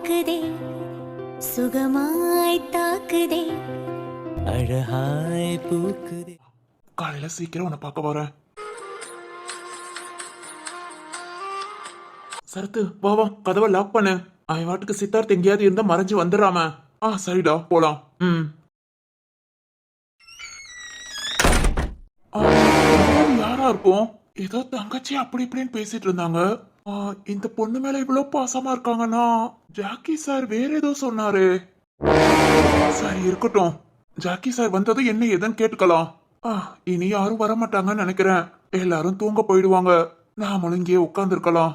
பூக்குதே சுகமாய் தாக்குதே அழகாய் பூக்குதே. காலையில சீக்கிரம் உன்னை பார்க்க வரேன். சரத்து வா வா, கதவை லாக் பண்ணு. அவன் வாட்டுக்கு சித்தார்த் எங்கேயாவது இருந்தா மறைஞ்சு வந்துடுறாம. சரிடா போலாம். யாரா இருக்கும்? ஏதோ தங்கச்சி அப்படி இப்படின்னு பேசிட்டு இருந்தாங்க. இந்த பொண்ணு மேல இவ்வளவு பாசமா இருக்காங்கன்னா ஜாக்கி சார் வேற ஏதோ சொன்னாரு. சரி இருக்கட்டும், ஜாக்கி சார் வந்தது என்ன ஏதுன்னு கேட்டுக்கலாம். இனி யாரும் வரமாட்டாங்கன்னு நினைக்கிறேன். எல்லாரும் தூங்க போயிடுவாங்க. நாமளும் இங்கேயே உட்கார்ந்து இருக்கலாம்.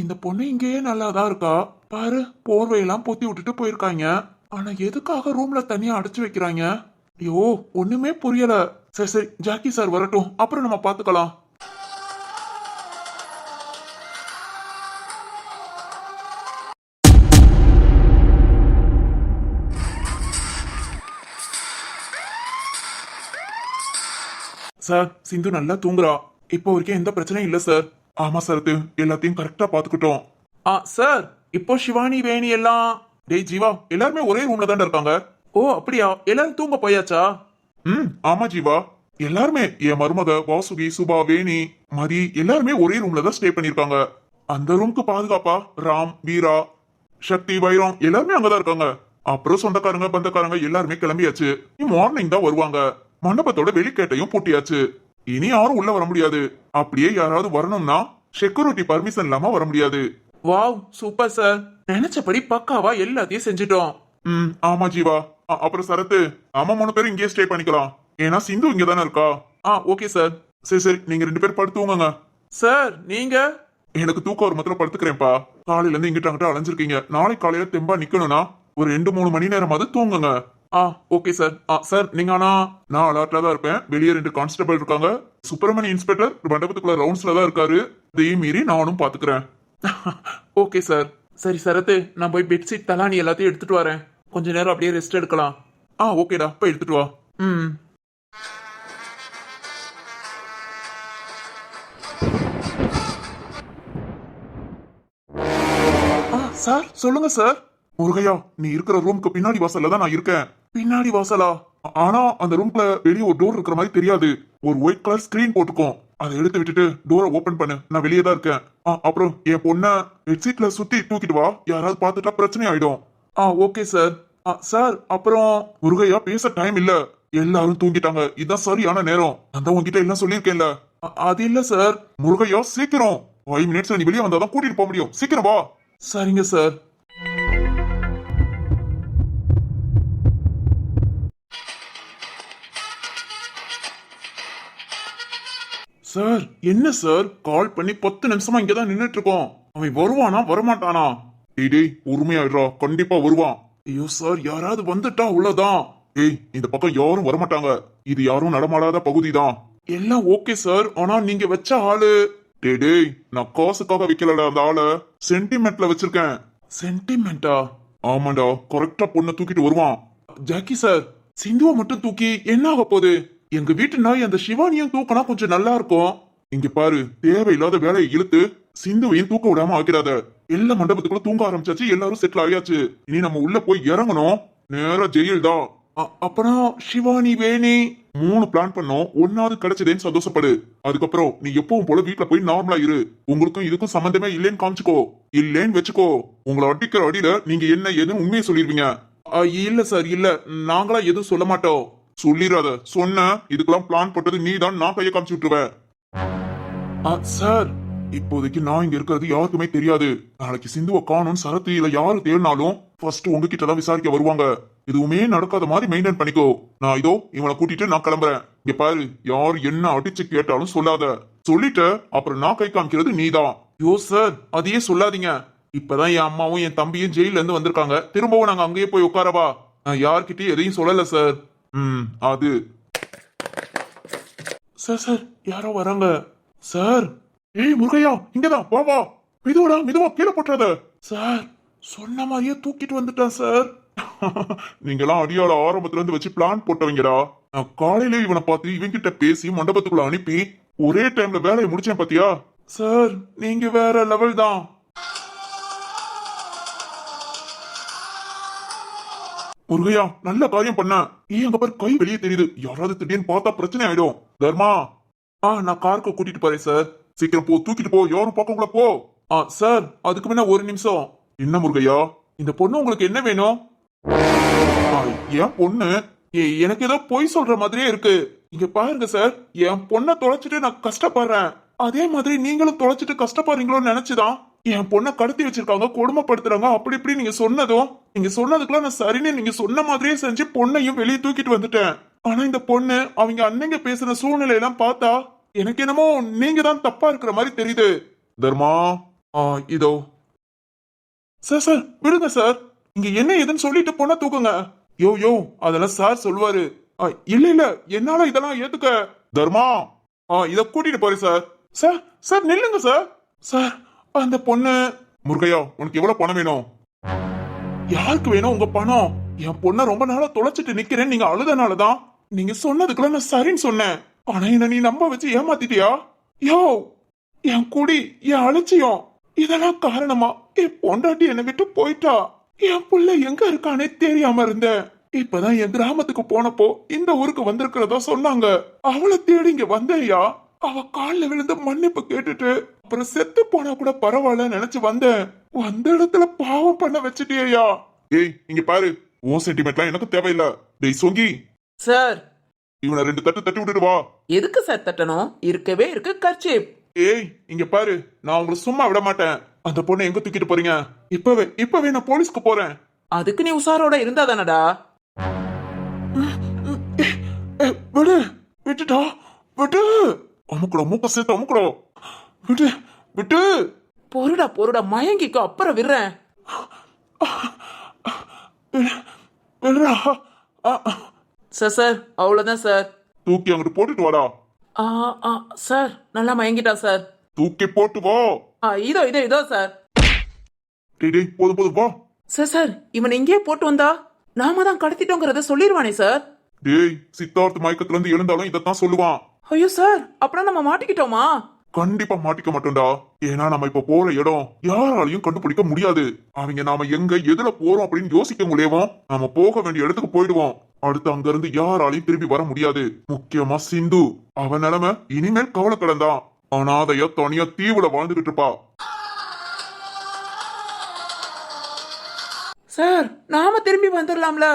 இந்த பொண்ணு இங்கேயே நல்லாதான் இருக்கா. பாரு, போர்வையெல்லாம் பொத்தி விட்டுட்டு போயிருக்காங்க. ஆனா எதுக்காக ரூம்ல தனியா அடைச்சு வைக்கிறாங்க? ஐயோ ஒண்ணுமே புரியல. சரி சரி, ஜாக்கி சார் வரட்டும், அப்புறம் நம்ம பாத்துக்கலாம். சார், சிந்து நல்லா தூங்குறா. இப்போ வரைக்கும் எந்த பிரச்சனையும் இல்ல சார். ஆமா சார், எல்லாத்தையும் கரெக்டா பாத்துக்கிட்டோம். சார், இப்போ சிவானி வேணி எல்லாம் டேய் ஜீவா எல்லாருமே ஒரே ரூம்ல தான் இருக்காங்க. ஓ அப்படியா? எல்லாரும் தூங்க போயாச்சா? ஆமா ஜீவா, எல்லாருமே என் மருமக வாசுகி, சுபா, வேணி, மதி எல்லாருமே ஒரே ரூம்ல தான் ஸ்டே பண்ணிருக்காங்க. அந்த ரூம்க்கு பாதுகாப்பா ராம், வீரா, சக்தி, வைரம் எல்லாருமே அங்கதான் இருக்காங்க. அப்புறம் சொந்தக்காரங்க பந்தக்காரங்க எல்லாருமே கிளம்பியாச்சு. மார்னிங் தான் வருவாங்க. மண்டபத்தோட வெளிக்கேட்டையும் பூட்டியாச்சு. இனி யாரும் உள்ள வர முடியாது. அப்படியே யாராவது வரணும்னா செக்யூரிட்டி பர்மிஷன் இல்லாம வர முடியாது. வாவ் சூப்பர் சார், நினைச்சபடி பக்காவா எல்லாத்தையும் செஞ்சுட்டோம். ஆமா ஜீவா. அப்புறம் சரத்து, அம்மா 3 பேரும் இங்கேயே ஸ்டே பண்ணிக்கலாம். ஏன்னா சிந்து இங்க தானே இருக்கா. Okay sir. சரி சரி, நீங்க 2 பேரும் படுத்துவங்க. சார் நீங்க? எனக்கு தூக்கம் ஒரு மத்தில படுத்துக்கிறேன்ப்பா. காலையில இருந்து இங்கிட்ட அங்கிட்ட அலைஞ்சிருக்கீங்க. நாளைக்கு காலையில தெம்பா நிக்கணும்னா ஒரு 2-3 மணி நேரமாவது தூங்குங்க. Okay sir. சார் நீங்க ஆனா நான் அலர்ட்ல தான் இருப்பேன். வெளியே 2 கான்ஸ்டபிள் இருக்காங்க. சுப்பிரமணி இன்ஸ்பெக்டர் மண்டபத்துக்குள்ள ரவுண்ட்ஸ்ல தான் இருக்காரு. இதையும் மீறி நானும் பாத்துக்கிறேன். Okay sir. சரி சரத்து, நான் போய் பெட்ஷீட் தலானி எல்லாத்தையும் எடுத்துட்டு வரேன். கொஞ்ச நேரம் அப்படியே ரெஸ்ட் எடுக்கலாம். ஓகேடா, போய் எடுத்துட்டு வா. சார் சொல்லுங்க சார். முருகையா, நீ இருக்கிற ரூமுக்கு பின்னாடி வாசல்ல தான் நான் இருக்கேன். பின்னாடி வாசலா? ஆனா அந்த ரூம்ல வெளியே ஒரு டோர் இருக்கிற மாதிரி தெரியாது. ஒரு ஒயிட் கலர் ஸ்கிரீன் போட்டுக்கோம். அதை எடுத்து விட்டுட்டு டோரை ஓபன் பண்ணு. நான் வெளியே தான் இருக்கேன். அப்புறம் என் பொண்ண பெட்ஷீட்ல சுத்தி தூக்கிட்டு வா. யாராவது பார்த்துட்டா பிரச்சனை ஆயிடும். Okay sir. சார் அப்புறம் முருகையா, பேச டைம் இல்ல. எல்லாரும் தூங்கிட்டாங்க. இதான் சரியான நேரம். அந்த உங்ககிட்ட எல்லாம் சொல்லியிருக்கேன்ல. அது இல்ல சார். முருகையா சீக்கிரம் 5 மினிட்ஸ்ல நீ வெளியே வந்தாதான் கூட்டிட்டு போக முடியும். சீக்கிரம் வா. சரிங்க சார். சார் என்ன சார், கால் பண்ணி 10 நிமிஷமா இங்கதான் நின்னுட்டு இருக்கோம். அவன் வருவானா வரமாட்டானா? டேய் உரிமையாயிடுறா, கண்டிப்பா வருவான். ஐயோ சார், யாராவது வந்துட்டா உள்ளதான். இந்த பக்கம் யாரும் வரமாட்டாங்க. இது யாரும் நடமாடாத பகுதி தான். எல்லாம் ஓகே சார், ஆனா நீங்க வச்ச ஆளு. டேய் நான் காசுக்காக வைக்கலடா அந்த ஆளை, சென்டிமெண்ட்ல வச்சிருக்கேன். சென்டிமெண்டா? ஆமாண்டா, கரெக்டா பொண்ணை தூக்கிட்டு வருவான். ஜாக்கி சார், சிந்துவை மட்டும் தூக்கி என்ன ஆக போகுது? எங்க வீட்டு நாய் அந்த சிவானியும் தூக்கினா கொஞ்சம் நல்லா இருக்கும். இங்க பாரு, தேவையில்லாத வேலையை இழுத்து சிந்துவையும் தூக்க விடாம ஆக்கிறாத. எல்லா மண்டபத்துக்குள்ள தூங்க ஆரம்பிச்சாச்சு. எல்லாரும் செட்டில் ஆயாச்சு. இனி நம்ம உள்ள போய் இறங்கணும். நேரா ஜெயில் தான். அப்புறம் சிவானி, வேணி 3 பிளான் பண்ணோம். 1வது கிடைச்சதேன்னு சந்தோஷப்படு. அதுக்கப்புறம் நீ எப்பவும் போல வீட்டுல போய் நார்மலா இரு. உங்களுக்கும் இதுக்கும் சம்பந்தமே இல்லேன்னு காமிச்சுக்கோ. இல்லேன்னு வச்சுக்கோ, உங்களை அடிக்கிற அடியில நீங்க என்ன ஏதுன்னு உண்மையை சொல்லிருவீங்க. இல்ல சார், இல்ல நாங்களா எதுவும் சொல்ல மாட்டோம். சொல்லிடாத. சொன்ன இதுக்கெல்லாம் பிளான் போட்டது நீ தான். நான் கையை காமிச்சு விட்டுருவேன். சார் இப்போதைக்கு நான் இங்க இருக்கிறது யாருக்குமே தெரியாது. நாளைக்கு சிந்துவை காணும் சரத்து இல்ல யாரு தேடினாலும் ஃபர்ஸ்ட் உங்ககிட்ட தான் விசாரிக்க வருவாங்க. எதுவுமே நடக்காத மாதிரி மெயின்டைன் பண்ணிக்கோ. நான் இதோ இவனை கூட்டிட்டு நான் கிளம்புறேன். இங்க பாரு, யாரு என்ன அடிச்சு கேட்டாலும் சொல்லாத. சொல்லிட்ட அப்புறம் நான் கை காமிக்கிறது நீதான். யோ சார், அதையே சொல்லாதீங்க. இப்பதான் என் அம்மாவும் என் தம்பியும் ஜெயில இருந்து வந்திருக்காங்க. திரும்பவும் நாங்க அங்கேயே போய் உட்காரவா? நான் யார்கிட்டயும் எதையும் சொல்லல சார். அது சார் சார் யாரோ வராங்க சார். முருகையா, இங்கதான் வா வா. மெதுவா மெதுவா, கீழே போட்டுறாத. சார் சொன்ன மாதிரியே தூக்கிட்டு வந்துட்டான் சார். நீங்கெல்லாம் அடியாள ஆரம்பத்துல இருந்து வச்சு பிளான் போட்டவங்கடா. நான் காலையில இவனை பார்த்து இவங்கிட்ட பேசி மண்டபத்துக்குள்ள அனுப்பி ஒரே டைம்ல வேலையை முடிச்சேன் பாத்தியா? சார் நீங்க வேற லெவல் தான். முருகையா நல்ல காரியம் பண்ண. ஏன் அங்க பாரு கை வெளியே தெரியுது. யாராவது திடீர்னு பார்த்தா பிரச்சனை ஆயிடும். தர்மா நான் காருக்கு கூட்டிட்டு போறேன் சார். சீக்கிரம் போ, தூக்கிட்டு போ, யாரும் பார்க்கங்களா போ. சார் அதுக்கு முன்ன ஒரு நிமிஷம். என்ன முருகையா இந்த பொண்ணு உங்களுக்கு என்ன வேணும்? என் பொண்ணு எனக்கு ஏதோ பொய் சொல்ற மாதிரியே இருக்கு. இங்க பாருங்க சார், என் பொண்ணை தொலைச்சிட்டு நான் கஷ்டப்படுறேன். அதே மாதிரி நீங்களும் தொலைச்சிட்டு கஷ்டப்படுறீங்களோன்னு நினைச்சுதான் என் பொண்ணை கடத்தி வச்சிருக்காங்க, கொடுமைப்படுத்துறாங்க அப்படி இப்படி நீங்க சொன்னதும், நீங்க சொன்னதுக்குலாம் நான் சரின்னு நீங்க சொன்ன மாதிரியே செஞ்சு பொண்ணையும் வெளியே தூக்கிட்டு வந்துட்டேன். ஆனா இந்த பொண்ணு அவங்க அண்ணங்க பேசுற சூழ்நிலையெல்லாம் பார்த்தா எனக்கு என்னமோ நீங்க தான் தப்பா இருக்கிற மாதிரி தெரியுது. தர்மா இதோ சார். சார் விடுங்க சார், இங்க என்ன ஏதுன்னு சொல்லிட்டு பொண்ணை தூக்குங்க. யோ யோ அதெல்லாம் சார் சொல்லுவாரு. இல்ல இல்ல என்னால இதெல்லாம் ஏத்துக்க. தர்மா இத கூட்டிட்டு போறேன் சார். சார் சார் நில்லுங்க சார். சார் அந்த பொண்ணு. முருகையா உனக்கு எவ்வளவு பணம் வேணும்? யாருக்கு வேணும் உங்க பணம்? என் பொண்ண ரொம்ப நாளா தொலைச்சிட்டு நிக்கிறேன் நீங்க அழுதனாலதான். நீங்க சொன்னதுக்குள்ள நான் சரின்னு சொன்னேன். ஆனா என்ன நீ நம்ப வச்சு ஏமாத்திட்டியா? யோ என் குடி, என் அலட்சியம் இதெல்லாம் காரணமா என் பொண்டாட்டி என்னை விட்டு போயிட்டா. என் புள்ள எங்க இருக்கானே தெரியாம இருந்தேன். இப்பதான் என் கிராமத்துக்கு போனப்போ இந்த ஊருக்கு வந்திருக்கிறதா சொன்னாங்க. அவளை தேடி இங்க வந்தேயா. அவ கால்ல விழுந்து மன்னிப்பு கேட்டுட்டு அப்புறம் செத்து போனா கூட பரவாயில்ல நினைச்சு வந்தேன். வந்த இடத்துல பாவம் பண்ண வச்சுட்டியா? ஏய் இங்க பாரு, உன் சென்டிமெண்ட்லாம் எனக்கு தேவையில்ல. டேய் சொங்கி. சார் இவனை 2 தட்டு தட்டி விட்டுட்டு வா. எதுக்கு சார் தட்டணும்? இருக்கவே இருக்கு கர்ச்சீப். ஏய் இங்க பாரு, நான் உங்களை சும்மா விட மாட்டேன். அந்த பொண்ணை எங்க தூக்கிட்டு போறீங்க? இப்பவே நான் போலீஸ்க்கு போறேன். அதுக்கு நீ உசாரோட இருந்தா தானடா. விடு, விட்டுட்டா விட்டு. அமுக்குறோம் மூக்க சேர்த்து அமுக்குறோம். விட்டு விட்டு. பொருடா பொருடா மயங்கிக்கோ, அப்புறம் விடுறேன். விடுறா. சார் சார் அவ்வளவுதான் சார். தூக்கி அங்கிட்டு போட்டுட்டு வாடா. சார் நல்லா மயங்கிட்டா சார். தூக்கி போட்டு வா. இதோ இதோ இதோ சார். டேய் போதும் போதும் வா. சார் சார் இவன் இங்கேயே போட்டு வந்தா நாம தான் கடத்திட்டோங்கிறத சொல்லிடுவானே சார். டேய் சித்தார்த் மயக்கத்துல இருந்து எழுந்தாலும் இதத்தான் சொல்லுவான். ஐயோ சார் அப்புறம் நம்ம மாட்டிக்கிட்டோமா? கண்டிப்பா மாட்டிக்க மாட்டோம்டா. ஏன்னா நம்ம இப்ப போற இடம் யாராலையும் கண்டுபிடிக்க முடியாது. அவங்க நாம எங்க எதுல போறோம் அப்படின்னு யோசிக்க முடியவும் நாம போக வேண்டிய இடத்துக்கு போயிடுவோம். அடுத்து அங்க இருந்து யாராலையும் திரும்பி வர முடியாது. முக்கியமா சிந்து, அவன் நிலைமை இனிமேல் கவலை கடந்தான். அனாதையா தனியா தீவுல வாழ்ந்துகிட்டு இருப்பா. சார் நாம திரும்பி வந்துடலாம்ல.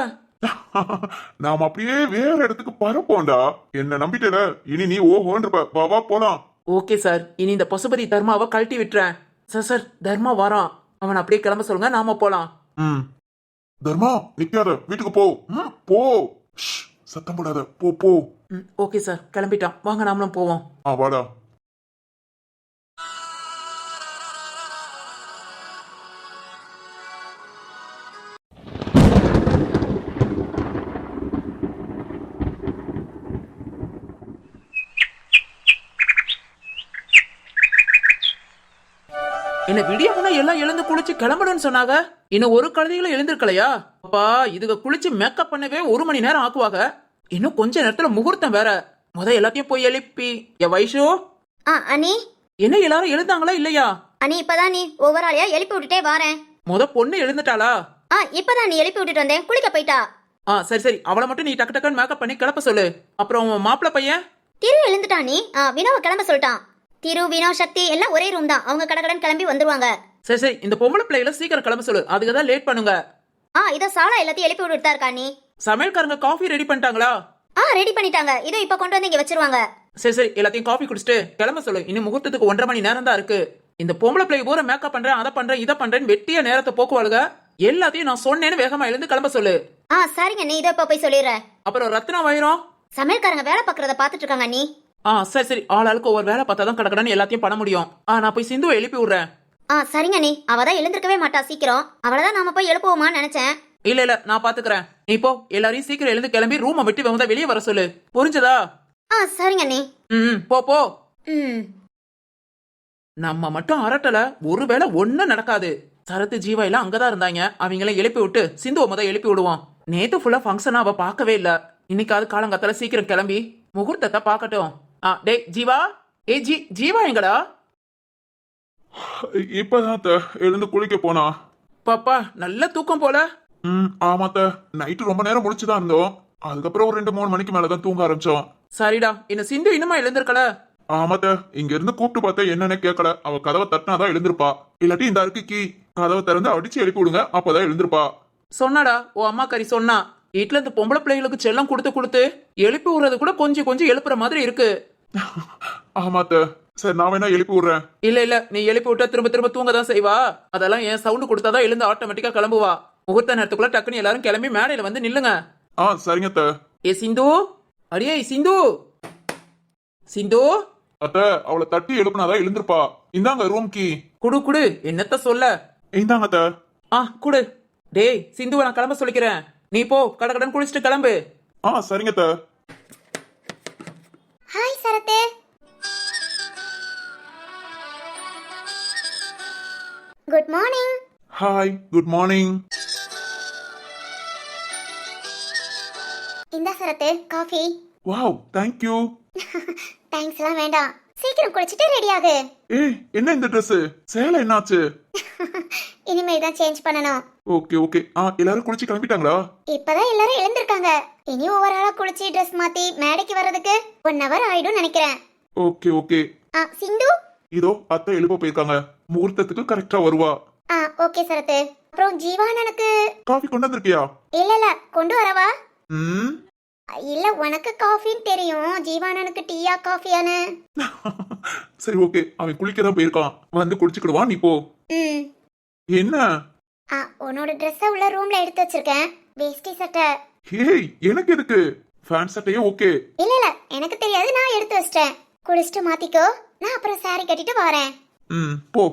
நாம அப்படியே வேற இடத்துக்கு பரப்போண்டா. என்ன நம்பிட்டேல, இனி நீ ஓஹோன்ற வா போலாம். ஓகே சார், இனி இந்த பசுபதி தர்மாவை கழட்டி விட்டுறேன். சார் சார் தர்மா வரான், அவன் அப்படியே கிளம்ப சொல்லுங்க, நாம போலாம். தர்மா நிக்காத, வீட்டுக்கு போ. போ, சத்தம் போடாத, போ போ. ஓகே சார் கிளம்பிட்டான், வாங்க நாமளும் போவோம். வாடா. என்ன விடிய முன்ன எல்லாம் எழுந்து குளிச்சு கிளம்பணும்னு சொன்னாங்க. இன்னும் ஒரு கழுதைகளும் எழுந்திருக்கலையா? அப்பா இதுக்கு குளிச்சு மேக்கப் பண்ணவே 1 மணி நேரம் ஆக்குவாங்க. இன்னும் கொஞ்ச நேரத்துல முகூர்த்தம் வேற. எல்லாத்தையும் போய் எழுப்பி வைஷு. அண்ணி என்ன எல்லாரும் எழுந்தாங்களா இல்லையா? அண்ணி இப்பதான் நீ ஒவ்வொரு ஆளையா எழுப்பி விட்டுட்டே வாரேன். பொண்ணு எழுந்துட்டாளா? இப்பதான் நீ எழுப்பி விட்டுட்டு வந்தேன், குளிக்க போயிட்டா. சரி சரி, அவளை மட்டும் நீ டக்கு டக்குன்னு மேக்கப் பண்ணி கிளப்ப சொல்லு. அப்புறம் மாப்பிள்ள பையன் திரு எழுந்துட்டா. நீ வினோவை கிளம்ப சொல்லிட்டான். திரு வினோ சக்தி எல்லாம் ஒரே ரூம் தான், அவங்க கடகடன் கிளம்பி வந்துருவாங்க. சரி சரி, இந்த பொம்பளை பிள்ளைகளை சீக்கிரம் கிளம்ப சொல்லு, அதுக்குதான் லேட் பண்ணுங்க. இத சாலா எல்லாத்தையும் எழுப்பி விட்டுட்டு தான் இருக்கா. நீ சமையல்காரங்க காஃபி ரெடி பண்ணிட்டாங்களா? ரெடி பண்ணிட்டாங்க, இதோ இப்ப கொண்டு வந்து இங்க வச்சிருவாங்க. சரி சரி, எல்லாத்தையும் காஃபி குடிச்சிட்டு கிளம்ப சொல்லு. இன்னும் முகூர்த்தத்துக்கு 1.5 மணி நேரம் தான் இருக்கு. இந்த பொம்பளை பிள்ளை பூரா மேக்கப் பண்றேன், அதை பண்றேன், இதை பண்றேன்னு வெட்டிய நேரத்தை போக்குவாளுங்க. எல்லாத்தையும் நான் சொன்னேன்னு வேகமா எழுந்து கிளம்ப சொல்லு. சரிங்க நீ இதோ இப்ப போய் சொல்லிடுறேன். அப்புறம் ரத்னா வைரம் சமையல்காரங்க வேலை பாக்குறத பாத்துட்டு இருக்காங்க. நீ சரி சரி, ஆளுக்கு ஒவ்வொரு வேலை பார்த்தாதான் கடக்கடன்னு எல்லாத்தையும் பண்ண முடியும். நான் போய் சிந்துவை எழுப்பி விடுறேன். சரிங்க நீ அவதான் எழுந்திருக்கவே மாட்டா சீக்கிரம். அவளதான் நாம போய் எழுப்புவோமான்னு நினைச்சேன். இல்ல நான் பாத்துக்கிறேன். நீ போ, எல்லாரையும் சீக்கிரம் எழுந்து கிளம்பி ரூமை விட்டு வந்தா வெளியே வர சொல்லு, புரிஞ்சதா? சரிங்க நீ. போ போ. நம்ம மட்டும் அரட்டல, ஒருவேளை ஒண்ணும் நடக்காது. சரத்து ஜீவா எல்லாம் அங்கதான் இருந்தாங்க, அவங்கள எழுப்பி விட்டு சிந்துவை எழுப்பி விடுவோம். நேத்து ஃபுல்லா ஃபங்க்ஷனா அவ பார்க்கவே இல்ல. இன்னைக்காவது காலங்காத்தால சீக்கிரம் கிளம்பி முகூர்த்தத்தை பாக்கட்டும். டேய் ஜீவா, ஜீவா எங்கடா? இப்பதான் எழுந்து குளிக்க போனா. பாப்பா நல்ல தூக்கம் போல. ஆமாத்த. நைட்டு ரொம்ப நேரம் முடிச்சுதான் இருந்தோம். அதுக்கப்புறம் ஒரு 2-3 மணிக்கு மேலதான் தூங்க ஆரம்பிச்சோம். சரிடா, என்ன சிந்து இன்னுமா எழுந்திருக்கல? ஆமாத்த, இங்க இருந்து கூப்பிட்டு பார்த்தா என்னன்னு கேட்கல. அவ கதவை தட்டினாதான் எழுந்திருப்பா. இல்லாட்டி இந்த அருக்கு கீ, கதவை திறந்து அடிச்சு எழுப்பி விடுங்க, அப்பதான் எழுந்திருப்பா. சொன்னாடா ஓ அம்மா கறி சொன்னா. வீட்டுல இந்த பொம்பளை பிள்ளைகளுக்கு செல்லம் கொடுத்து கொடுத்து எழுப்பி விடுறது கூட கொஞ்சம் கொஞ்சம் எழுப்புற மாதிரி இருக்கு. ஆமாத்த. சரி, நான் வேணா எழுப்பி விடுறேன். இல்ல நீ எழுப்பி விட்டா திரும்ப திரும்ப தூங்க தான் செய்வா. அதெல்லாம் ஏன் சவுண்ட் கொடுத்தாதான் எழுந்து ஆட்டோமேட்டிக்கா கிளம்புவா. முகூர்த்த நேரத்துக்குள்ள டக்குன்னு எல்லாரும் கிளம்பி மேடையில வந்து நில்லுங்க. சரிங்க அத்த. ஏ சிந்து, அடியே சிந்து, சிந்து. அத்த, அவளை தட்டி எழுப்புனாதான் எழுந்திருப்பா. இந்தாங்க ரூம் கீ. குடு குடு, என்னத்த சொல்ல. இந்தாங்க அத்த. குடு. டேய் சிந்துவை நான் கிளம்ப சொல்லிக்கிறேன். நீ போ, கடகடன் குளிச்சுட்டு கிளம்பு. சரிங்க அத்த. Hi Sarath. Good morning. Hi, good morning. இந்த சரத்து காஃபி. Wow, thank you. தேங்க்ஸ்லாம் வேண்டாம், சீக்கிரம் குளிச்சுட்டு ரெடி ஆகு. ஏய், என்ன இந்த Dress? சேலை என்னாச்சு? இனிமே தான் சேஞ்ச் பண்ணணும். Okay okay. எல்லாரும் குளிச்சு கிளம்பிட்டாங்களா? இப்பதான் எல்லாரும் எழுந்திருக்காங்க. இனி ஒவ்வொரு ஆளா குளிச்சு ட்ரெஸ் மாத்தி மேடைக்கு வர்றதுக்கு 1 hour ஆயிடும் நினைக்கிறேன். Okay okay. சிந்து. இதோ அத்தை எழுப்ப போயிருக்காங்க. முகூர்த்தத்துக்கு கரெக்டா வருவா. ஓகே சரத்து. அப்புறம் ஜீவானனுக்கு காஃபி கொண்டு வந்திருக்கியா? இல்ல கொண்டு வரவா? ம். இல்ல, உனக்கு காஃபின்னு தெரியும், ஜீவானனுக்கு டீயா காஃபியானு? சரி ஓகே, அவன் குளிக்கதான் போயிருக்கான். வந்து குடிச்சுக்கிடுவான், நீ போ. ம். என்ன? உன்னோட ட்ரெஸ்ஸை உள்ள ரூம்ல எடுத்து வச்சிருக்கேன், வேஷ்டி சட்டை. ஹேய், எனக்கு எதுக்கு? ஃபேன் சட்டையும் ஓகே. இல்ல எனக்கு தெரியாது, நான் எடுத்து வச்சிட்டேன். குளிச்சுட்டு மாத்திக்கோ, நான் அப்புறம் saree கட்டிட்டு வரேன். போ.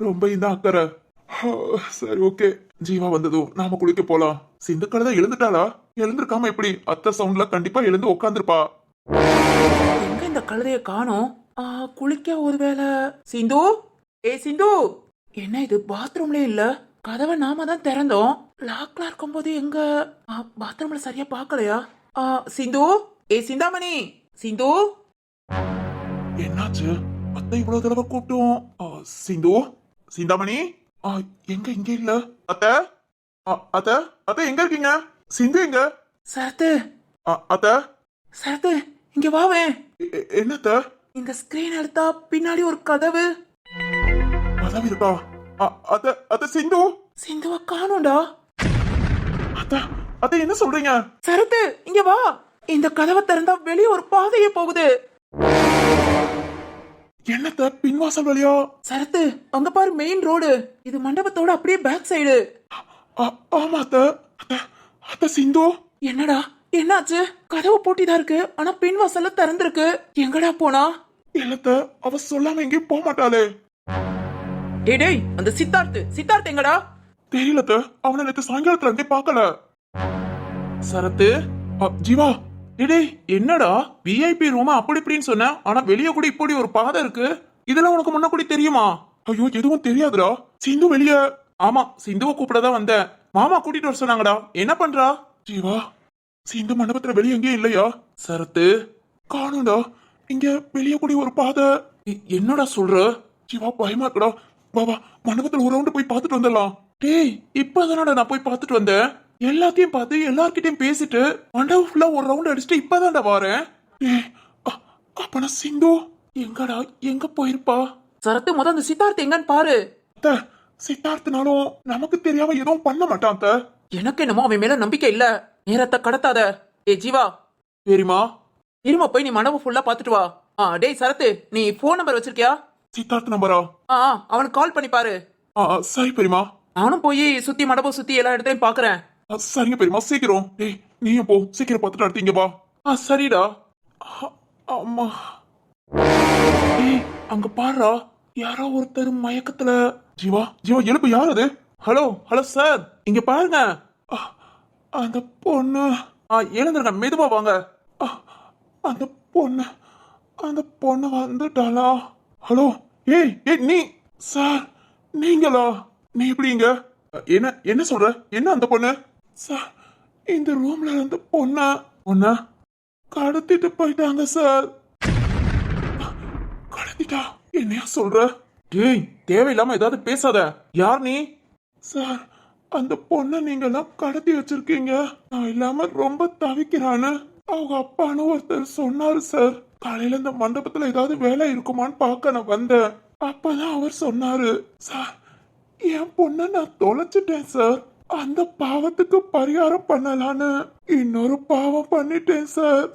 ரொம்ப இந்த அக்கறை. சரி ஓகே. ஜீவா வந்ததும் நாம குளிக்க போலாம். சிந்துக்களை தான் எழுந்துட்டாளா? எழுந்திருக்காம எப்படி? அத்தை சவுண்ட்ல கண்டிப்பா எழுந்து உட்காந்துருப்பா. எங்க இந்த கழுதைய காணோம்? குளிக்க ஒருவேளை. சிந்து, ஏ சிந்து, என்ன இது பாத்ரூம்ல இல்ல? கதவை நாம தான் திறந்தோம். லாக்ல இருக்கும்போது எங்க பாத்ரூம்ல சரியா பாக்கலையா? சிந்து, ஏ சிந்தாமணி, சிந்து. என்னாச்சு? அத்தை இவ்வளவு தடவை கூப்பிட்டோம். சிந்து, சிந்தாமணி, எங்க இங்க இல்ல? அத்தை, அத்தை, அத்தை எங்க இருக்கீங்க? சிந்து எங்க? சரத்து, அத்தை, சரத்து இங்க வாவே. என்னத்த? இந்த ஸ்கிரீன் எடுத்தா பின்னாடி ஒரு கதவு. கதவு இருக்கா? அத்தை, அத்தை சிந்து, சிந்துவ காணோம்டா. அத்தை, அத்தை என்ன சொல்றீங்க? சரத்து இங்க வா. இந்த கதவை திறந்தா வெளியே ஒரு பாதையே போகுது. என்னத்த? பின்வாசல் வழியா? சரத்து அங்க பாரு, மெயின் ரோடு. இது மண்டபத்தோட அப்படியே பேக் சைடு. ஆமா அத்தை. அத்தை சிந்து, என்னடா என்னாச்சு? கதவு பூட்டிதான் இருக்கு, ஆனா பின்வாசல்ல திறந்திருக்கு. எங்கடா போனா? இல்லத்த, அவ சொல்லாம எங்கேயும் போக மாட்டாளே. டேய் அந்த சித்தார்த் எங்கடா? தெரியலத்த, அவனை நேத்து சாயங்காலத்துல இருந்தே பார்க்கல. சரத்து, ஜீவா. டேய் என்னடா விஐபி ரூம் அப்படி இப்படின்னு சொன்ன, ஆனா வெளியே கூட இப்படி ஒரு பாதை இருக்கு. இதெல்லாம் உனக்கு முன்ன கூட தெரியுமா? ஐயோ, எதுவும் தெரியாதுடா. சிந்து வெளிய. ஆமா, சிந்துவை கூப்பிடதான் வந்தேன். மாமா கூட்டிட்டு வர சொன்னாங்கடா. என்ன பண்றா? ஜீவா, சிந்து மண்டபத்துல வெளியே எங்கேயும் இல்லையா? சரத்து, காணும்டா. இங்க வெளியே கூடி ஒரு பாதை. என்னடா சொல்ற? ஜீவா, பயமா இருக்குடா. வா மண்டபத்துல ஒரு ரவுண்டு போய் பார்த்துட்டு வந்துடலாம். டேய் இப்பதானடா நான் போய் பார்த்துட்டு வந்தேன். எல்லாத்தையும் பார்த்து எல்லார்கிட்டயும் பேசிட்டு மண்டபம் ஃபுல்லா ஒரு ரவுண்ட் அடிச்சுட்டு இப்பதான்டா வரேன். அப்பனா சிந்து எங்கடா, எங்க போயிருப்பா? சரத்து, முத அந்த சித்தார்த் எங்கன்னு பாரு. சித்தார்த்தனாலும் நமக்கு தெரியாம எதுவும் பண்ண மாட்டான். எனக்கு என்னமோ அவன் மேல நம்பிக்கை இல்ல. நேரத்தை கடத்தாத. ஏ ஜீவா, சரிமா, இருமா போய் நீ மண்டபம் ஃபுல்லா பாத்துட்டு வா. டேய் சரத்து, நீ போன் நம்பர் வச்சிருக்கியா? சித்தார்த் நம்பரா? அவனுக்கு கால் பண்ணி பாரு. சரி பெரியமா. நானும் போய் சுத்தி மண்டபம் சுத்தி எல்லா இடத்தையும் பாக்குறேன். சரிங்க பெரியமா, சீக்கிரம். டேய் நீயும் போ, சீக்கிரம் பார்த்துட்டு அடுத்து இங்க வா. சரிடா. அம்மா, ஏய் அங்க பாருடா, யாரோ ஒருத்தர் மயக்கத்துல. ஜீவா, ஜீவா எழுப்பு. யார் அது? ஹலோ சார், இங்க பாருங்க. அந்த பொண்ணு. எழுந்துருங்க, மெதுவா வாங்க. அந்த பொண்ணு வந்துட்டாளா? ஹலோ, ஏய் நீ? சார் நீங்களா? நீ எப்படிங்க? என்ன சொல்ற? என்ன அந்த பொண்ணு? சார், இந்த ரூம்ல இருந்த பொண்ண கடத்திட்டு போயிட்டாங்க சார். கடத்திட்டா என்னையா சொல்ற? டேய், தேவையில்லாம ஏதாவது பேசாத. யார் நீ? சார், அந்த பொண்ணை நீங்க எல்லாம் கடத்தி வச்சிருக்கீங்க. நான் இல்லாம ரொம்ப தவிக்கிறான்னு அவங்க அப்பான்னு ஒருத்தர் சொன்னாரு சார். காலையில இந்த மண்டபத்துல ஏதாவது வேலை இருக்குமான்னு பார்க்க நான் வந்தேன். அப்பதான் அவர் சொன்னாரு. சார், என் பொண்ணை நான் தொலைச்சிட்டேன் சார். அந்த பாவத்துக்கு பரிகாரம் பண்ணலான்னு இன்னொரு பாவம் பண்ணிட்டேன் சார்.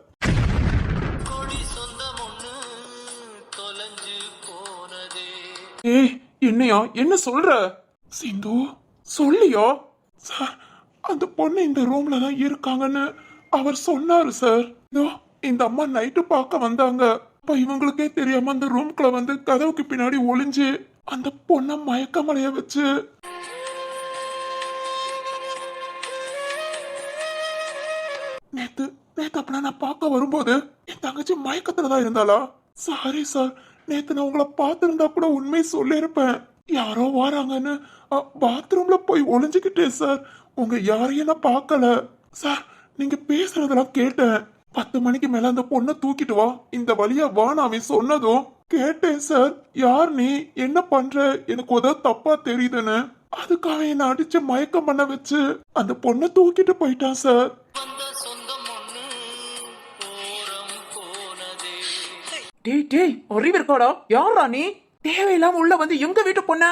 ஏய், என்னையா என்ன சொல்ற? சிந்து, சொல்லியா? சார், அந்த பொண்ணு இந்த ரூம்ல தான் இருக்காங்கன்னு அவர் சொன்னாரு சார். இதோ இந்த அம்மா நைட்டு பார்க்க வந்தாங்க. அப்ப இவங்களுக்கே தெரியாம அந்த ரூம்குள்ள வந்து கதவுக்கு பின்னாடி ஒளிஞ்சு அந்த பொண்ணை மயக்கமலைய வச்சு நேத்து நேத்து அப்ப நான் பார்க்க வரும்போது என் தங்கச்சி மயக்கத்துல தான் இருந்தாளா? சாரி சார், நேத்து நான் உங்களை பார்த்திருந்தா கூட உண்மை சொல்லியிருப்பேன். யாரோ வராங்கன்னு பாத்ரூம்ல போய் ஒளிஞ்சுக்கிட்டேன் சார். உங்க யாரையும் நான் பார்க்கல சார். நீங்க பேசுறதெல்லாம் கேட்டேன். 10 மணிக்கு மேல அந்த பொண்ணை தூக்கிட்டு வா, இந்த வழியா வான்னு அவன் சொன்னதும் கேட்டேன் சார். யார் நீ, என்ன பண்ற, எனக்கு உதவ தப்பா தெரியுதுன்னு அதுக்காக என்ன அடிச்சு மயக்கம் பண்ண வச்சு அந்த பொண்ணை தூக்கிட்டு போயிட்டான் சார். டேய் டேய், அறிவு இருக்காடா? யாரா நீ? தேவையில்லாம உள்ள வந்து எங்க வீட்டு பொண்ண?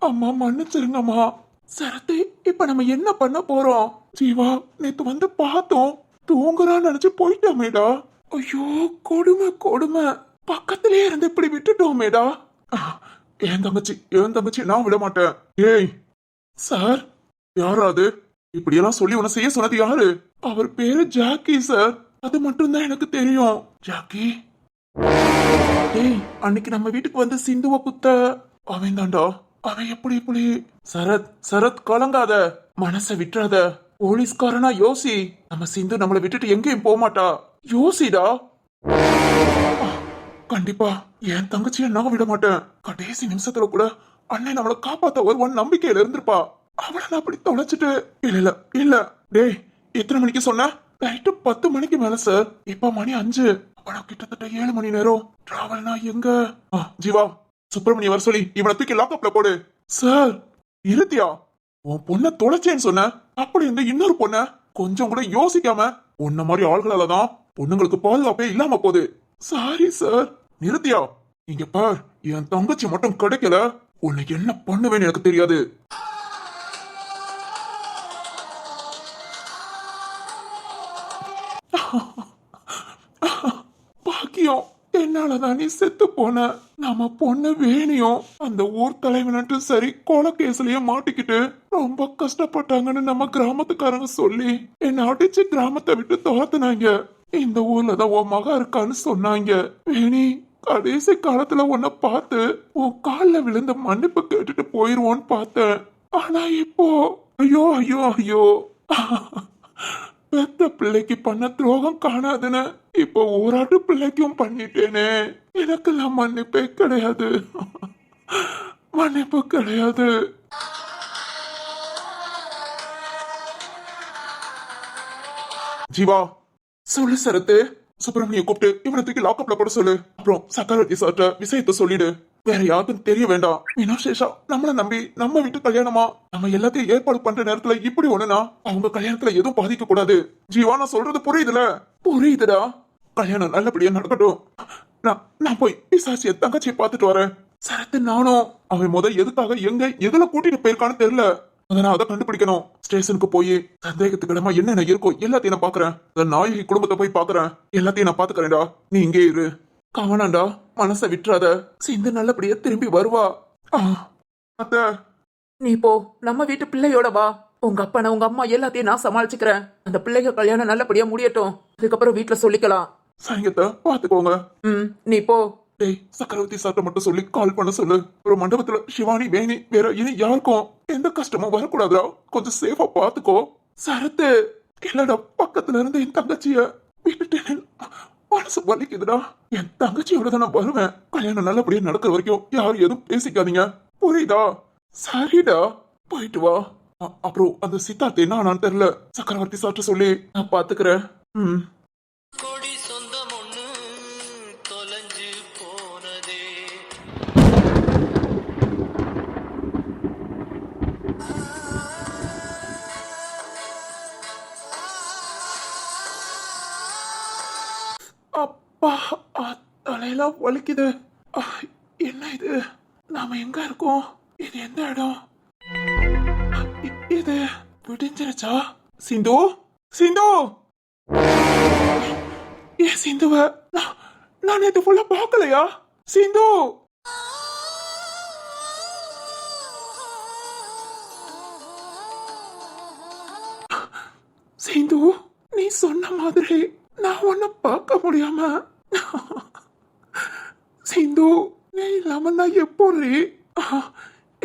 அம்மா மன்னிச்சிருங்கம்மா. சரத்து, இப்ப நம்ம என்ன பண்ண போறோம்? ஜீவா நேத்து வந்து பார்த்தோம், தூங்குறான்னு நினைச்சு போயிட்டோமேடா. ஐயோ, கொடுமை கொடுமை. பக்கத்திலேயே இருந்து இப்படி விட்டுட்டோமேடா. என் தங்கச்சி நான் விட மாட்டேன். ஏய் சார், யாராது இப்படி எல்லாம் சொல்லி உன செய்ய சொன்னது யாரு? அவர் பேரு ஜாக்கி சார். அது மட்டும் தான் எனக்கு தெரியும். ஜாக்கி? ஏய், அன்னைக்கு நம்ம வீட்டுக்கு வந்து சிந்துவ குத்த அவன் தான்டா. அவன் எப்படி? சரத் கலங்காத, மனச விட்டுறாத. போலீஸ்காரனா யோசி. நம்ம சிந்து நம்மளை விட்டுட்டு எங்கேயும் போக மாட்டா. யோசிடா. கண்டிப்பா என் தங்கச்சியை நான் விட மாட்டேன். கடைசி நிமிஷத்துல கூட அண்ணன் நம்மளை காப்பாத்த வருவான் நம்பிக்கையில இருந்திருப்பா. அவளை நான் அப்படி தொலைச்சிட்டு இல்ல. டேய், எத்தனை மணிக்கு சொன்ன? நைட்டு 10 மணிக்கு மேல சார். இப்ப மணி 5. அவனா கிட்டத்தட்ட 7 மணி நேரம் டிராவல்னா எங்க? ஜீவா, சுப்பிரமணிய வர சொல்லி இவனை தூக்கி லாக்அப்ல போடு. சார், இருத்தியா? உன் பொண்ணை தொலைச்சேன்னு சொன்ன, அப்படி இந்த இன்னொரு பொண்ண கொஞ்சம் கூட யோசிக்காம உன்ன மாதிரி ஆள்களாலதான் பொண்ணுங்களுக்கு பாதுகாப்பே இல்லாம போகுது. Sorry sir. நிறுத்தியா? இங்க பார், என் தங்கச்சி மட்டும் கிடைக்கல, உன்னை என்ன பண்ணுவேன்னு எனக்கு தெரியாது. பாக்கியம், என்னாலதான் நீ செத்து போன. நம்ம பொண்ணு வேணியும் அந்த ஊர் தலைவனட்டு சரி கொலை கேஸ்லயும் மாட்டிக்கிட்டு ரொம்ப கஷ்டப்பட்டாங்கன்னு நம்ம கிராமத்துக்காரங்க சொல்லி என்ன அடிச்சு கிராமத்தை விட்டு துரத்துனாங்க. இந்த ஊர்ல தான் உன் மகா இருக்கான்னு சொன்னாங்க. வேணி கடைசி காலத்துல உன்னை பார்த்து உன் கால்ல விழுந்த மன்னிப்பு கேட்டுட்டு போயிருவோன்னு பார்த்தேன். ஆனா இப்போ ஐயோ பெத்த பிள்ளைக்கு பண்ண துரோகம் காணாதுன்னு இப்போ ஊராட்டு பிள்ளைக்கும் பண்ணிட்டேனே. எனக்கெல்லாம் மன்னிப்பே கிடையாது. மன்னிப்பு கிடையாது. ஜீவா, சொல்லு சரத்து. சுப்பிரமணிய கூப்பிட்டு இவனை தூக்கி லாக்அப்ல போட சொல்லு. அப்புறம் சக்கரவர்த்தி சார்ட்ட விஷயத்த சொல்லிடு. வேற யாருக்கும் தெரிய வேண்டாம். வினோஷேஷா நம்மள நம்பி நம்ம வீட்டு கல்யாணமா நம்ம எல்லாத்தையும் ஏற்பாடு பண்ற நேரத்துல இப்படி ஒண்ணுனா அவங்க கல்யாணத்துல எதுவும் பாதிக்க கூடாது. ஜீவா, நான் சொல்றது புரியுதுல? புரியுதுடா. கல்யாணம் நல்லபடியா நடக்கட்டும். நான் போய் பிசாசிய தங்கச்சியை பார்த்துட்டு வரேன். சரத்து, நானும் அவன் முதல் எதுக்காக எங்க எதுல கூட்டிட்டு போயிருக்கான்னு தெரியல. நான் அதை கண்டுபிடிக்கணும். ஸ்டேஷனுக்கு போய் சந்தேகத்துக்கு இடமா என்னென்ன இருக்கோ எல்லாத்தையும் நான் பாக்குறேன். நாயகி குடும்பத்தை போய் பாக்குறேன். எல்லாத்தையும் நான் பாத்துக்கிறேன்டா. நீ இங்கே இரு. கவனாண்டா, மனச விட்டுறாத. சிந்து நல்லபடியா திரும்பி வருவா. அத்த, நீ போ, நம்ம வீட்டு பிள்ளையோட வா. உங்க அப்பா உங்க அம்மா எல்லாத்தையும் நான் சமாளிச்சுக்கிறேன். அந்த பிள்ளைங்க கல்யாணம் நல்லபடியா முடியட்டும். அதுக்கப்புறம் வீட்டுல சொல்லிக்கலாம். சரிங்கத்த, பாத்துக்கோங்க. நீ போ. டேய், சக்கரவர்த்தி சார்ட்ட மட்டும் சொல்லி கால் பண்ண சொல்லு. ஒரு மண்டபத்துல சிவானி, வேணி வேற இனி யாருக்கும் எந்த கஷ்டமும் வரக்கூடாதுடா. கொஞ்சம் சேஃபா பாத்துக்கோ. சரத்து, இல்லடா, பக்கத்துல இருந்து என் தங்கச்சிய விட்டுட்டேன். மனசு வலிக்குதுடா. என் தங்கச்சியோட தான் நான் வருவேன். கல்யாணம் நல்லபடியா நடக்கிற வரைக்கும் யாரும் எதுவும் பேசிக்காதீங்க, புரியுதா? சரிடா, போயிட்டு வா. அப்புறம் அந்த சித்தார்த்த என்ன ஆனான்னு தெரியல. சக்கரவர்த்தி சார்ட்ட சொல்லி நான் பாத்துக்கிறேன். அப்பா தலையெல்லாம் வலிக்குது. என்ன இது? நாம எங்க இருக்கோம்? இது எந்த இடம்? இது விடிஞ்சிருச்சா? சிந்து, சிந்து, ஏன் சிந்துவ நான் நேத்து ஃபுல்லா பார்க்கலையா? சிந்து, சிந்து, நீ சொன்ன மாதிரி நான் உன்னை பார்க்க முடியாம சிந்து, நீ இல்லாம நான் எப்படி?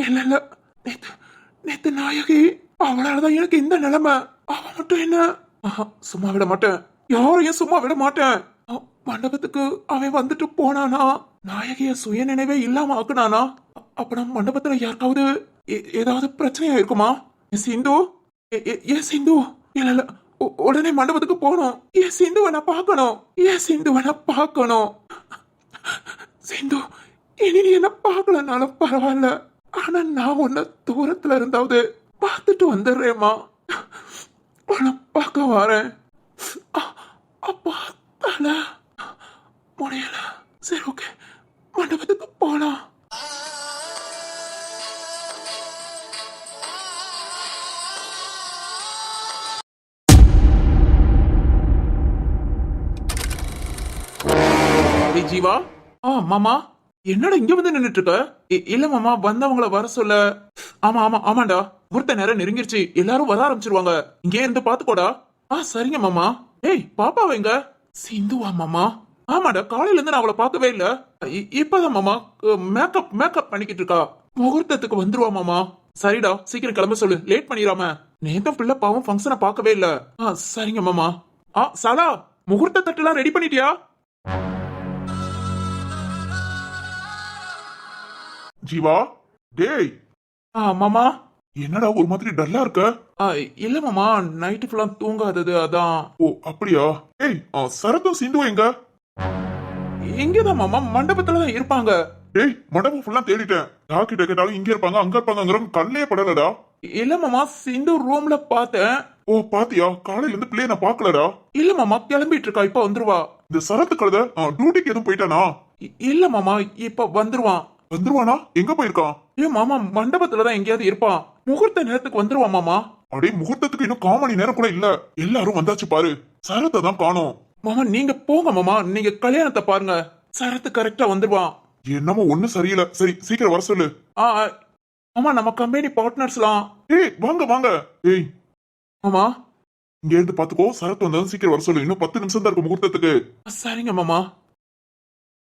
இல்ல இல்ல, நேத்து நேத்து நாயகி அவளாலதான் எனக்கு இந்த நிலைமை. அவ மட்டும் என்ன? சும்மா விட மாட்டேன், யாரையும் சும்மா விட மாட்டேன். மண்டபத்துக்கு அவன் வந்துட்டு போனானா? நாயகிய சுய நினைவே இல்லாம ஆக்குனானா? அப்ப மண்டபத்துல யாருக்காவது ஏதாவது பிரச்சனையா இருக்குமா? சிந்து, ஏன் சிந்து? இல்ல இல்ல, உடனே மண்டபத்துக்கு போகணும். ஏன் சிந்துவை நான் பார்க்கணும். ஏன் சிந்துவை நான் பார்க்கணும். சிந்து, இனி நீ என்ன பார்க்கலனாலும் பரவாயில்ல, ஆனா நான் உன்னை தூரத்துல இருந்தாவது பார்த்துட்டு வந்துடுறேம்மா. உன்னை பார்க்க வரேன். அப்பா தலை முடியல. சரி, ஓகே, மண்டபத்துக்கு போலாம். ஜீவா, மாமா, என்னடா இங்க வந்து நின்னுட்டு இருக்க? இல்ல மாமா, வந்தவங்கள வர சொல்ல. ஆமா ஆமா ஆமாண்டா, முகூர்த்த நேரம் நெருங்கிருச்சு, எல்லாரும் வர ஆரம்பிச்சிருவாங்க, இங்கே இருந்து பாத்துக்கோடா. சரிங்க மாமா. ஏய், பாப்பாவ எங்க? சிந்துவா மாமா? ஆமாடா, காலையில இருந்து நான் அவளை பார்க்கவே இல்ல. இப்பதான் மாமா மேக்கப் பண்ணிக்கிட்டு இருக்கா. முகூர்த்தத்துக்கு வந்துருவா மாமா. சரிடா, சீக்கிரம் கிளம்ப சொல்லு, லேட் பண்ணிடாம. நேத்தம் பிள்ளை பாவம் ஃபங்க்ஷனை பார்க்கவே இல்ல. சரிங்க மாமா. சாலா, முகூர்த்த தட்டுலாம் ரெடி பண்ணிட்டியா? ஜீவா, டேய். மாமா, என்னடா ஒரு மாதிரி டல்லா இருக்க? இல்ல மாமா, நைட்டு ஃபுல்லா தூங்காதது அதான். ஓ அப்படியா? ஏய், சரத்தும் சிந்து எங்க? இங்கதான் மாமா, மண்டபத்துல தான் இருப்பாங்க. டேய், மண்டபம் ஃபுல்லா தேடிட்டேன், யார்கிட்ட கேட்டாலும் இங்க இருப்பாங்க அங்க இருப்பாங்க, கல்லே படலடா. இல்ல மாமா, சிந்து ரூம்ல பார்த்தேன். ஓ பாத்தியா? காலையில இருந்து பிள்ளைய நான் பாக்கலடா. இல்ல மாமா, கிளம்பிட்டு இருக்கா, இப்ப வந்துருவா. இந்த சரத்து கழுத டியூட்டிக்கு எதுவும் போயிட்டானா? இல்ல மாமா, இப்ப வந்துருவான். வந்துருவானா? எங்க போயிருக்கான்? ஏன் மாமா, மண்டபத்துலதான் எங்கேயாவது இருப்பான். முகூர்த்த நேரத்துக்கு வந்துருவான் மாமா. அடே, முகூர்த்தத்துக்கு இன்னும் 1/4 மணி நேரம் கூட இல்ல, எல்லாரும் வந்தாச்சு பாரு. சரத்தை தான் காணோம். மாமா, நீங்க போங்க மாமா, நீங்க கல்யாணத்தை பாருங்க, சரத்து கரெக்டா வந்துருவான். என்னமோ ஒண்ணு சரியில்லை. சரி, சீக்கிரம் வர சொல்லு. ஆமா, நம்ம கம்பெனி பார்ட்னர்ஸ்லாம். ஏய், வாங்க வாங்க. ஏய் மாமா, இங்க இருந்து பாத்துக்கோ, சரத்து வந்தாலும் சீக்கிரம் வர சொல்லு, இன்னும் 10 நிமிஷம் தான் இருக்கு முகூர்த்தத்துக்கு. சரிங்க மாமா.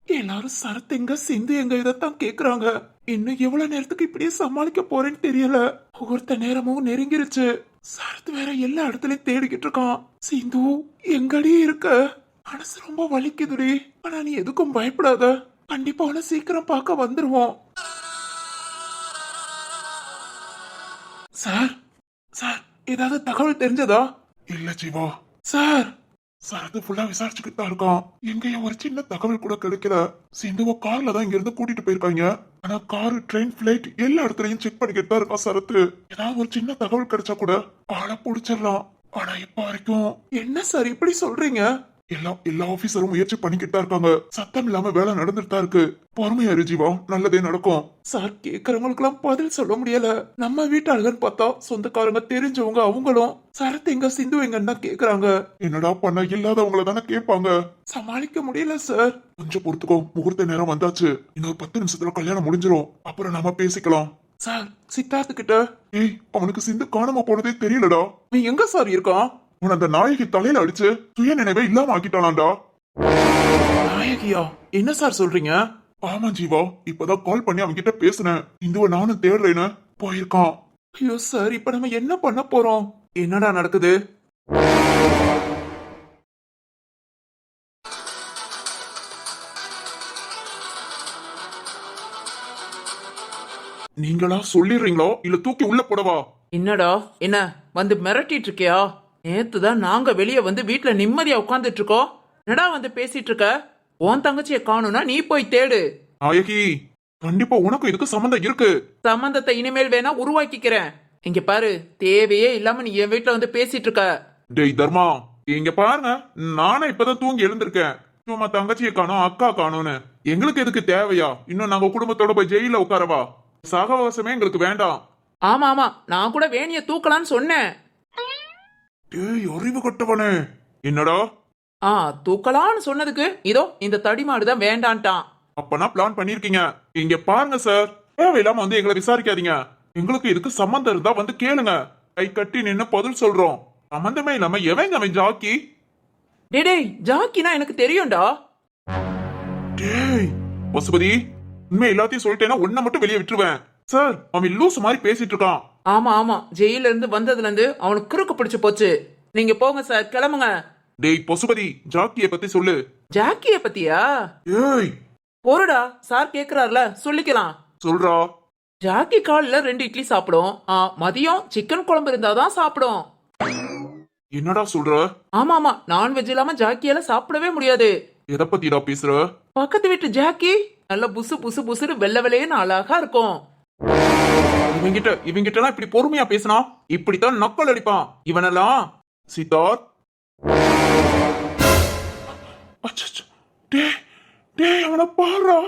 எல்லாரும் சரத்து எங்க, சிந்து எங்க, இதத்தான் கேக்குறாங்க. இன்னும் எவ்வளவு நேரத்துக்கு இப்படியே சமாளிக்க போறேன்னு தெரியல. முகூர்த்த நேரமும் நெருங்கிருச்சு, சரத்து வேற எல்லா இடத்துலயும் தேடிக்கிட்டு இருக்கான். சிந்து எங்கடி இருக்க? மனசு ரொம்ப வலிக்குதுடி, ஆனா நீ எதுக்கும் பயப்படாத, கண்டிப்பா அவனை சீக்கிரம் பார்க்க வந்துருவோம். சார், சார், ஏதாவது தகவல் தெரிஞ்சதா? இல்ல ஜீவா. சார், சரத்து ஃபுல்லா விசாரிச்சுக்கிட்டு தான் இருக்கான், எங்கேயும் ஒரு சின்ன தகவல் கூட கிடைக்கல. சிந்துவ கார்ல தான் இங்க இருந்து கூட்டிட்டு போயிருக்காங்க, ஆனா கார், ட்ரெயின், பிளைட் எல்லா இடத்துலயும் செக் பண்ணிக்கிட்டு தான் இருக்கான் சரத்து. ஏதாவது ஒரு சின்ன தகவல் கிடைச்சா கூட ஆளை புடிச்சிடலாம். ஆனா இப்ப வரைக்கும். என்ன சார் இப்படி சொல்றீங்க? எல்லா ஆபீசரும் முயற்சி பண்ணிக்கிட்டு தான் இருக்காங்க, சத்தம் இல்லாம வேலை நடந்துட்டு தான் இருக்கு. பொறுமையா இரு ஜீவா, நல்லதே நடக்கும். சார், கேக்குறவங்களுக்கு எல்லாம் பதில் சொல்ல முடியல. நம்ம வீட்டாளுன்னு பார்த்தா சொந்தக்காரங்க, தெரிஞ்சவங்க, அவங்களும் சரத்து எங்க, சிந்து எங்கன்னு தான் கேக்குறாங்க. என்னடா பண்ண, இல்லாதவங்கள தானே கேட்பாங்க. சமாளிக்க முடியல சார். கொஞ்சம் பொறுத்துக்கோ, முகூர்த்த நேரம் வந்தாச்சு, இன்னொரு 10 நிமிஷத்துல கல்யாணம் முடிஞ்சிரும், அப்புறம் நாம பேசிக்கலாம். சார், சித்தார்த்து கிட்ட. ஏய், அவனுக்கு சிந்து காணாம போனதே தெரியலடா. நீ எங்க சார் இருக்கான்? உன் அந்த நாயகி தலையில அடிச்சு சுய நினைவே இல்லாம ஆக்கிட்டானாண்டா. நாயகியா? என்ன சார் சொல்றீங்க? ஆமா ஜீவா, இப்பதான் கால் பண்ணி அவன்கிட்ட பேசுனேன், இந்துவ நானும் தேடுறேன்னு போயிருக்கான். ஐயோ சார், இப்ப நம்ம என்ன பண்ண போறோம்? என்னடா நடக்குது? நீங்களா சொல்லிடுறீங்களோ இல்ல தூக்கி உள்ள போடவா? என்னடா, என்ன வந்து மிரட்டிட்டு இருக்கியா? நேத்துதான் நாங்க வெளியே வந்து வீட்டுல நிம்மதியா உட்கார்ந்துட்டு இருக்கோம், என்னடா வந்து பேசிட்டு இருக்க? உன் தங்கச்சியை காணும்னா நீ போய் தேடு. நாயகி, கண்டிப்பா உனக்கு இதுக்கு சம்பந்தம் இருக்கு. சம்பந்தத்தை இனிமேல் வேணா உருவாக்கிக்கிறேன். இங்க பாரு, தேவையே இல்லாம நீ என் வீட்டுல வந்து பேசிட்டு இருக்க. டேய் தர்மா, இங்க பாருங்க, நானே இப்பதான் தூங்கி எழுந்திருக்கேன், சும்மா தங்கச்சியை காணோம் அக்கா காணோன்னு எங்களுக்கு எதுக்கு தேவையா? இன்னும் நாங்க குடும்பத்தோட போய் ஜெயில உட்காரவா? சகவாசமே எங்களுக்கு வேண்டாம். ஆமா ஆமா, நான் கூட வேணிய தூக்கலான்னு சொன்னேன். டேய் அறிவு கட்டவனே, என்னடா தூக்கலான்னு சொன்னதுக்கு இதோ இந்த தடிமாடுதான் வேண்டான்ட்டான். அப்பனா பிளான் பண்ணிருக்கீங்க. இங்க பாருங்க சார், தேவையில்லாம வந்து எங்களை விசாரிக்காதீங்க. எங்களுக்கு இதுக்கு சம்மந்தம் இருந்தா வந்து கேளுங்க. கை கட்டி நின்னு பதில் சொல்றோம். சம்மந்தமே இல்லாம எவங்க அவன் ஜாக்கி? டேய் ஜாக்கினா எனக்கு தெரியும்டா. டேய் பசுபதி, உண்மை எல்லாத்தையும் சொல்லிட்டேன்னா உன்னை மட்டும் வெளியே விட்டுருவேன். சார் அவன் லூஸ் மாதிரி பேசிட்டு இருக்கான். ஆமா ஆமா, ஜெயில இருந்து வந்ததுல இருந்து அவனுக்கு குறுக்கு பிடிச்சு போச்சு. நீங்க போங்க சார், கிளம்புங்க. டேய் பசுபதி, ஜாக்கிய பத்தி சொல்லு. ஜாக்கிய பத்தியா? ஏய் போருடா, சார் கேக்குறாருல, சொல்லிக்கலாம். சொல்றா. ஜாக்கி காலைல 2 இட்லி சாப்பிடும். மதியம் சிக்கன் குழம்பு இருந்தாதான் சாப்பிடும். என்னடா சொல்ற? ஆமா ஆமா, நான்வெஜ் இல்லாம ஜாக்கியால சாப்பிடவே முடியாது. எதை பத்திடா பேசுற? பக்கத்து வீட்டு ஜாக்கி நல்ல புசு புசு புசுன்னு வெள்ளை வெள்ளையன்னு அழகா இருக்கும். இவங்கிட்ட எல்லாம் இப்படி பொறுமையா பேசினா இப்படித்தான் நக்கல் அடிப்பான். இவனெல்லாம் சித்தார்த். அச்சச்சோ. டேய் அவனை பாருடா.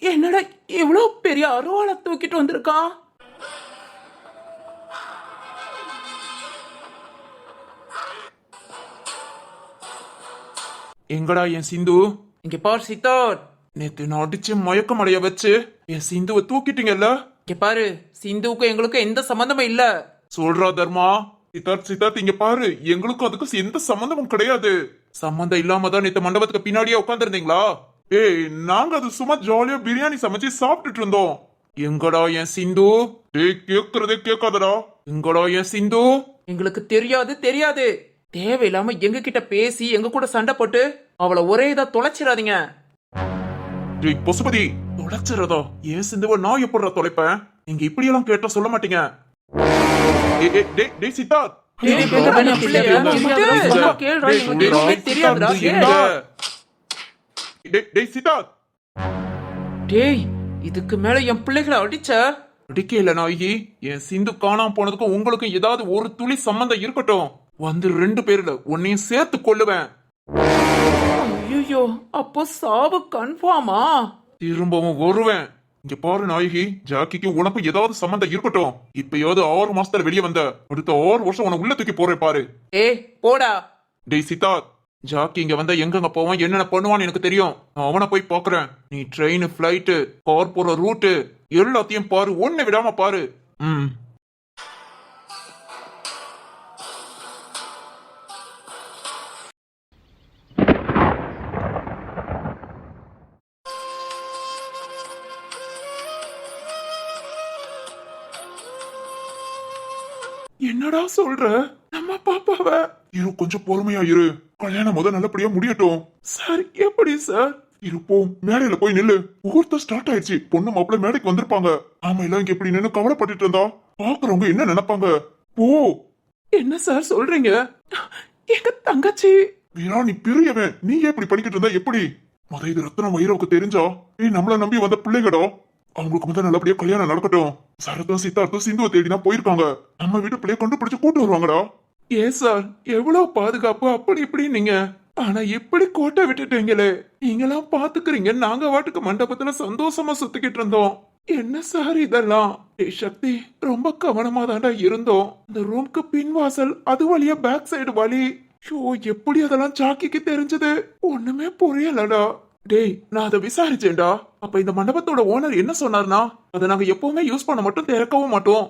என்னடா இவ்வளவு பெரிய அருவாளை தூக்கிட்டு வந்திருக்கான்? எங்கடா என் சிந்து? இங்க பாரு சித்தார்த், நேத்து நான் அடிச்சு மயக்கம் அடைய வச்சு என் சிந்துவை தூக்கிட்டீங்கல்ல? இங்க பாரு, சிந்துவுக்கும் எங்களுக்கும் எந்த சம்பந்தமும் இல்ல. சொல்றா தர்மா. சித்தார்த் இங்க பாரு, எங்களுக்கும் அதுக்கும் எந்த சம்பந்தமும் கிடையாது. சம்பந்தம் இல்லாம தான் நேத்து மண்டபத்துக்கு பின்னாடியே உட்காந்துருந்தீங்களா? ஏய் நாங்க அது சும்மா ஜாலியா பிரியாணி சமைச்சு சாப்பிட்டுட்டு இருந்தோம். எங்கடா என் சிந்து? டேய் கேக்குறதே கேட்காதடா. எங்கடா என் சிந்து? எங்களுக்கு தெரியாது. தேவையில்லாம எங்க கிட்ட பேசி எங்க கூட சண்டை போட்டு அவளை ஒரே இதா தொலைச்சிடாதீங்க. டேய் பசுபதி, தொலைச்சிரதா? என் சிந்துவை நான் எப்படிடா தொலைப்பேன்? நீங்க இப்படி எல்லாம் கேட்டா சொல்ல மாட்டீங்க. டேய் சித்தார்த். டேய் சித்தார்த். டேய் இதுக்கு மேல என் பிள்ளைகளை அடிச்ச அடிக்கல நாயகி. என் சிந்து காணாம போனதுக்கும் உங்களுக்கும் ஏதாவது ஒரு துளி சம்பந்தம் இருக்கட்டும், வந்து 2 பேர்ல உன்னையும் சேர்த்து கொள்ளுவேன். ஐயோ, அப்போ சாவு கன்ஃபார்மா? திரும்பவும் வருவேன். இங்க பாரு நாயகி, ஜாக்கிக்கு உனக்கும் ஏதாவது சம்பந்தம் இருக்கட்டும். இப்பயாவது 6 மாசத்துல வெளியே வந்த அடுத்த 6 வருஷம் உன உள்ள தூக்கி போறேன் பாரு. போடா. டேய் சித்தார்த், ஜாக்கி இங்க வந்தா எங்கெங்க போவான், என்னென்ன பண்ணுவான்னு எனக்கு தெரியும். நான் அவனை போய் பாக்குறேன். நீ ட்ரெயின், பிளைட்டு, கார் போற ரூட்டு எல்லாத்தையும் பாரு, ஒண்ணு விடாம பாரு. என்னடா சொல்ற? நம்ம பாப்பாவ இரு, கொஞ்சம் பொறுமையா இரு. கல்யாணம் நல்லபடியா முடியட்டும். சார் எப்படி சார்? இருப்போம், மேடையில போய் நில்லு. முகூர்த்தம் ஸ்டார்ட் ஆயிடுச்சு. பொண்ணு மாப்பிள்ள மேடைக்கு வந்திருப்பாங்க. ஆமா, எல்லாம் இங்க எப்படி நின்னு கவலைப்பட்டுட்டு இருந்தா பாக்குறவங்க என்ன நினைப்பாங்க? போ. என்ன சார் சொல்றீங்க? எங்க தங்கச்சி வீரா, நீ பெரியவன், நீ ஏன் இப்படி பண்ணிக்கிட்டு இருந்தா எப்படி? இது ரத்னம் வைரவுக்கு தெரிஞ்சா நம்மள நம்பி வந்த பிள்ளைங்கடா. அவங்களுக்கு நல்லபடியா கல்யாணம் நடக்கட்டும். சரத்தும் சித்தார்த்தும் சிந்துவை தேடிதான் போயிருக்காங்க. நம்ம வீட்டு பிள்ளைய கண்டுபிடிச்சு கூட்டு வருவாங்கடா. ஏன் சார், எவ்வளவு பாதுகாப்பு அப்படி இப்படி நீங்க, ஆனா எப்படி கோட்டை விட்டுட்டீங்களே. நீங்களாம் பாத்துக்கிறீங்க, நாங்க வாட்டுக்கு மண்டபத்துல சந்தோஷமா சுத்திக்கிட்டு இருந்தோம். என்ன சார் இதெல்லாம்? சக்தி, ரொம்ப கவனமா தாண்டா இருந்தோம். இந்த ரூம்க்கு பின்வாசல், அது வழியா பேக் சைடு வழி. ஷோ, எப்படி அதெல்லாம் ஜாக்கிக்கு தெரிஞ்சது? ஒண்ணுமே புரியலடா. டேய், நான் அதை விசாரிச்சேன்டா. அப்ப இந்த மண்டபத்தோட ஓனர் என்ன சொன்னார்னா, அதை நாங்க எப்பவுமே யூஸ் பண்ண மட்டும் திறக்கவும் மாட்டோம்.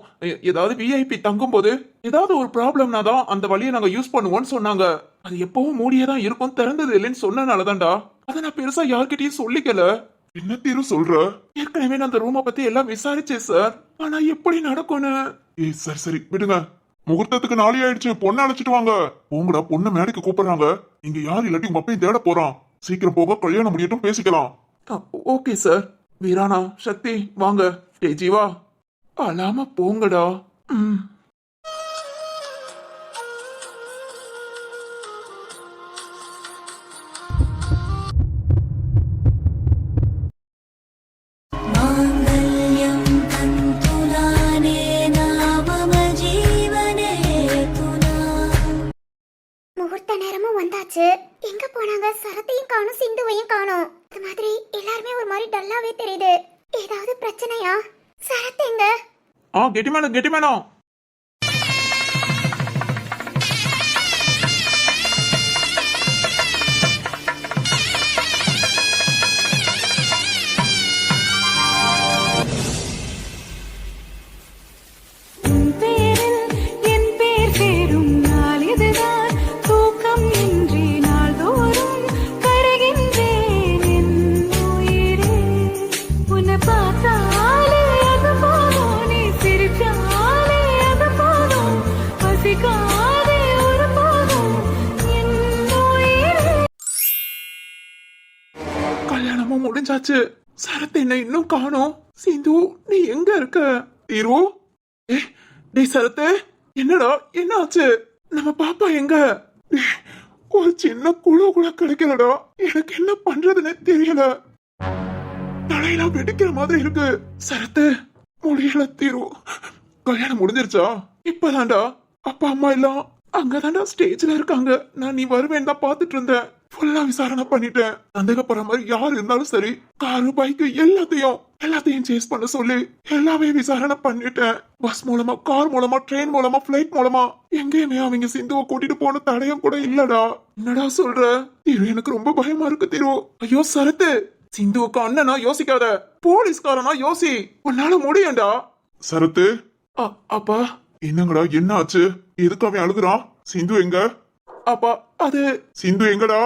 ஏதாவது விஐபி தங்கும் போது ஏதாவது ஒரு ப்ராப்ளம்னா தான் அந்த வழியை நாங்க யூஸ் பண்ணுவோம்னு சொன்னாங்க. அது எப்பவும் மூடியே தான் இருக்கும், திறந்தது இல்லைன்னு சொன்னனாலதான்டா. அதை நான் பெருசா யார்கிட்டயும் சொல்லிக்கல. என்ன தீரு சொல்ற? ஏற்கனவே நான் அந்த ரூமை பத்தி எல்லாம் விசாரிச்சேன் சார். ஆனா எப்படி நடக்கும்னு. சரி விடுங்க. முகூர்த்தத்துக்கு நாளை ஆயிடுச்சு. பொண்ணு அழைச்சிட்டு வாங்க. உங்கடா, பொண்ணு மேடைக்கு கூப்பிடுறாங்க. நீங்க யார் இல்லாட்டி உங்க அப்பையும் தேட போறான். சீக்கிரம் போக, கல்யாணம் முடியட்டும், பேசிக்கலாம். Okay sir. வீரானா, சக்தி வாங்க. டேய் ஜீவா, அழாம போங்கடா. முகூர்த்த நேரமும் வந்தாச்சு. எங்க போனாங்க? சரத்தையும் காணும், சிந்துவையும் காணும். அது மாதிரி எல்லாருமே ஒரு மாதிரி டல்லாவே தெரியுது. ஏதாவது பிரச்சனையா? சரத் எங்க? கெட்டிமேனம் கெட்டிமேனம். கல்யாணமும் முடிஞ்சாச்சு. சரத் என்ன இன்னும் காணோம். சிந்து நீ எங்க இருக்க? திரு டேய் சரத்து, என்னடா என்ன ஆச்சு? நம்ம பாப்பா எங்க? டேய், ஒரு சின்ன குழு கூட கிடைக்கலடா. எனக்கு என்ன பண்றதுன்னு தெரியல. தலையெல்லாம் வெடிக்கிற மாதிரி இருக்கு. சரத்து முடியல. திரு கல்யாணம் முடிஞ்சிருச்சா? இப்பதான்டா. அப்பா அம்மா எல்லாம் அங்கதான்டா ஸ்டேஜ்ல இருக்காங்க. நான் நீ வருவேன் தான் பாத்துட்டு இருந்தேன். ஃபுல்லா விசாரணை பண்ணிட்டேன். சந்தேகப்படுற மாதிரி யார் இருந்தாலும் சரி, காரு பைக்கு எல்லாத்தையும் சேஸ் பண்ண சொல்லி எல்லாமே விசாரணை பண்ணிட்டேன். பஸ் மூலமா, கார் மூலமா, ட்ரெயின் மூலமா, பிளைட் மூலமா எங்கேயுமே அவங்க சிந்துவை கூட்டிட்டு போன தடயம் கூட இல்லடா. என்னடா சொல்ற? திரு எனக்கு ரொம்ப பயமா இருக்கு திரு. ஐயோ சரத்து, சிந்துவுக்கு அண்ணனா யோசிக்காத, போலீஸ்காரனா யோசி. உன்னால முடியும்டா. சரத்து, அப்பா. என்னங்கடா என்ன ஆச்சு? எதுக்கு அவன் அழுகுறான்? சிந்து எங்க? அப்பா அது சிந்து எங்கடா?